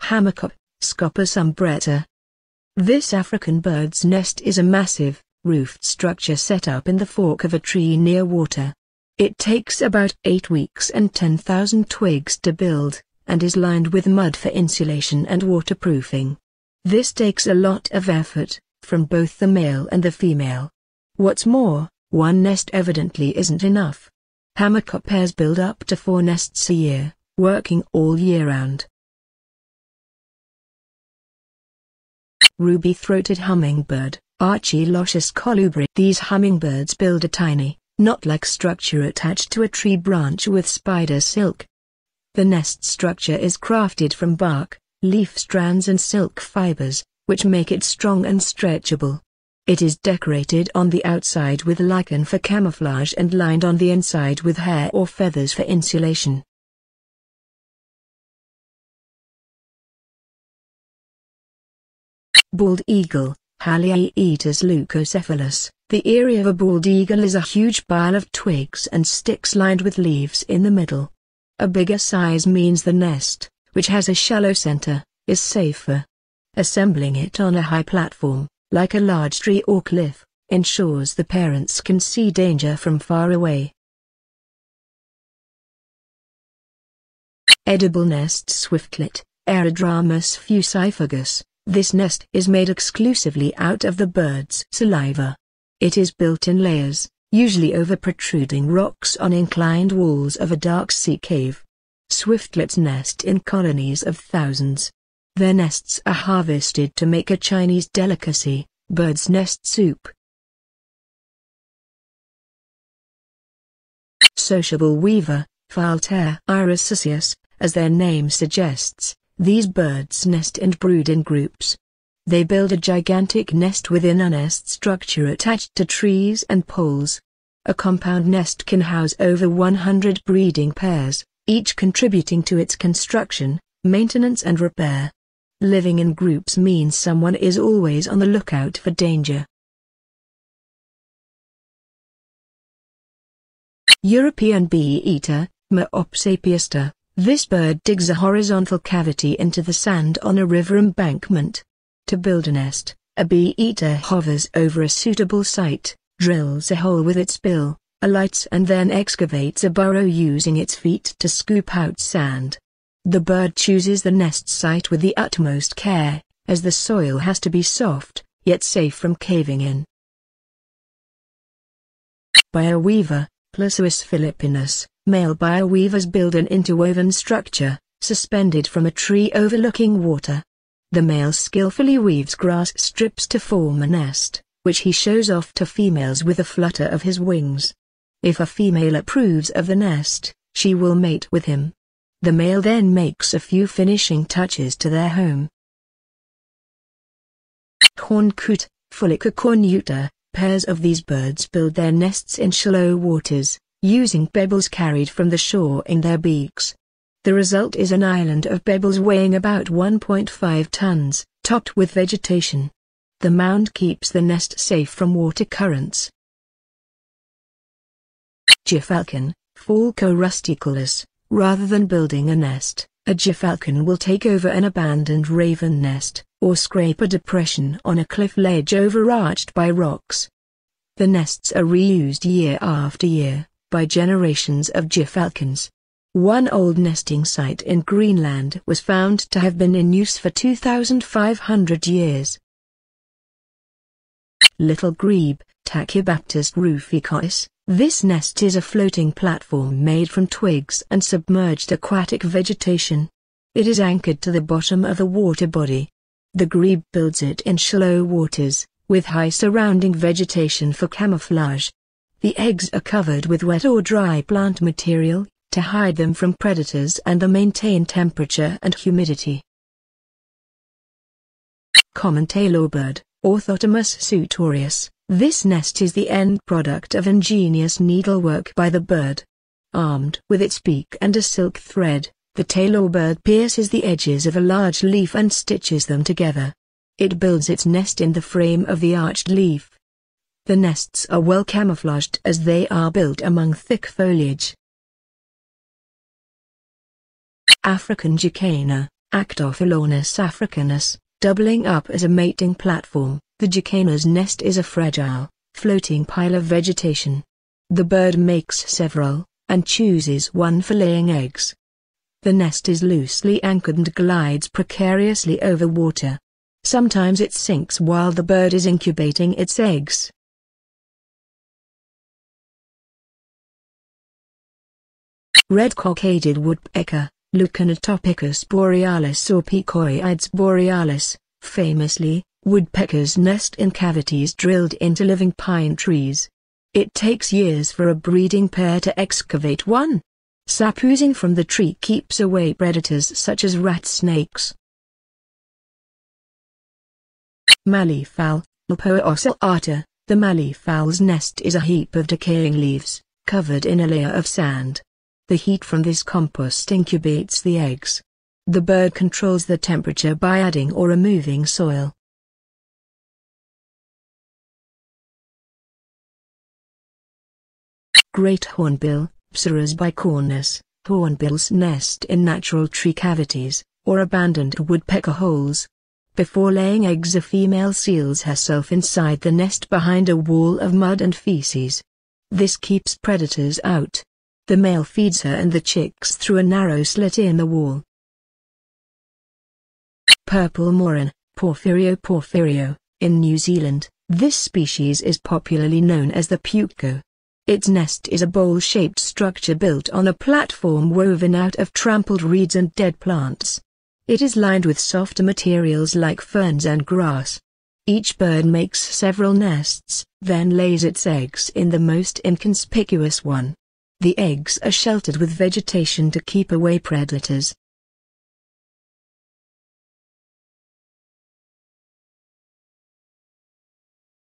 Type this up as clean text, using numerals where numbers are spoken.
Hammerkop, Scopas umbretta. This African bird's nest is a massive, roofed structure set up in the fork of a tree near water. It takes about 8 weeks and 10,000 twigs to build, and is lined with mud for insulation and waterproofing. This takes a lot of effort, from both the male and the female. What's more, one nest evidently isn't enough. Hammerkop pairs build up to 4 nests a year, working all year round. Ruby-throated hummingbird, Archilochus colubri. These hummingbirds build a tiny, knot-like structure attached to a tree branch with spider silk. The nest structure is crafted from bark, leaf strands and silk fibers, which make it strong and stretchable. It is decorated on the outside with lichen for camouflage and lined on the inside with hair or feathers for insulation. Bald eagle, Beeeater leucocephalus. The area of a bald eagle is a huge pile of twigs and sticks lined with leaves in the middle. A bigger size means the nest, which has a shallow center, is safer. Assembling it on a high platform, like a large tree or cliff, ensures the parents can see danger from far away. Edible nest swiftlet, Aerodramus fusiformis. This nest is made exclusively out of the bird's saliva. It is built in layers, usually over protruding rocks on inclined walls of a dark sea cave. Swiftlets nest in colonies of thousands. Their nests are harvested to make a Chinese delicacy, bird's nest soup. Sociable weaver, Fileter irisicius, as their name suggests. These birds nest and brood in groups. They build a gigantic nest within a nest structure attached to trees and poles. A compound nest can house over 100 breeding pairs, each contributing to its construction, maintenance and repair. Living in groups means someone is always on the lookout for danger. European Beeeater, Meopsapiaster. This bird digs a horizontal cavity into the sand on a river embankment. To build a nest, a Beeeater hovers over a suitable site, drills a hole with its bill, alights and then excavates a burrow using its feet to scoop out sand. The bird chooses the nest site with the utmost care, as the soil has to be soft, yet safe from caving in. Bioweaver, Plasuus philippinus. Male bioweavers build an interwoven structure, suspended from a tree overlooking water. The male skillfully weaves grass strips to form a nest, which he shows off to females with a flutter of his wings. If a female approves of the nest, she will mate with him. The male then makes a few finishing touches to their home. Horncoot, Fulica cornuta. Pairs of these birds build their nests in shallow waters, using pebbles carried from the shore in their beaks. The result is an island of pebbles weighing about 1.5 tons, topped with vegetation. The mound keeps the nest safe from water currents. Gerfalcon, Falco rusticulus. Rather than building a nest, a gerfalcon will take over an abandoned raven nest, or scrape a depression on a cliff ledge overarched by rocks. The nests are reused year after year, by generations of gerfalcons. One old nesting site in Greenland was found to have been in use for 2,500 years. Little grebe, Tachybaptis ruficois. This nest is a floating platform made from twigs and submerged aquatic vegetation. It is anchored to the bottom of a water body. The grebe builds it in shallow waters, with high surrounding vegetation for camouflage. The eggs are covered with wet or dry plant material, to hide them from predators and to maintain temperature and humidity. Common tailorbird, Orthotomus sutorius. This nest is the end product of ingenious needlework by the bird. Armed with its beak and a silk thread, the tailorbird pierces the edges of a large leaf and stitches them together. It builds its nest in the frame of the arched leaf. The nests are well camouflaged as they are built among thick foliage. African Jacana, Actophilonis africanus, doubling up as a mating platform. The jacana's nest is a fragile, floating pile of vegetation. The bird makes several, and chooses one for laying eggs. The nest is loosely anchored and glides precariously over water. Sometimes it sinks while the bird is incubating its eggs. Red-cockaded woodpecker, Leucanatopicus borealis or Picoides borealis, famously, woodpeckers nest in cavities drilled into living pine trees. It takes years for a breeding pair to excavate one. Sap oozing from the tree keeps away predators such as rat snakes. Malee fowl, Ulpoa ocellata. The Malee fowl's nest is a heap of decaying leaves, covered in a layer of sand. The heat from this compost incubates the eggs. The bird controls the temperature by adding or removing soil. Great hornbill, Psaras bicornus. Hornbills nest in natural tree cavities, or abandoned woodpecker holes. Before laying eggs, a female seals herself inside the nest behind a wall of mud and feces. This keeps predators out. The male feeds her and the chicks through a narrow slit in the wall. Purple Moren, Porfirio. In New Zealand, this species is popularly known as the puco. Its nest is a bowl-shaped structure built on a platform woven out of trampled reeds and dead plants. It is lined with softer materials like ferns and grass. Each bird makes several nests, then lays its eggs in the most inconspicuous one. The eggs are sheltered with vegetation to keep away predators.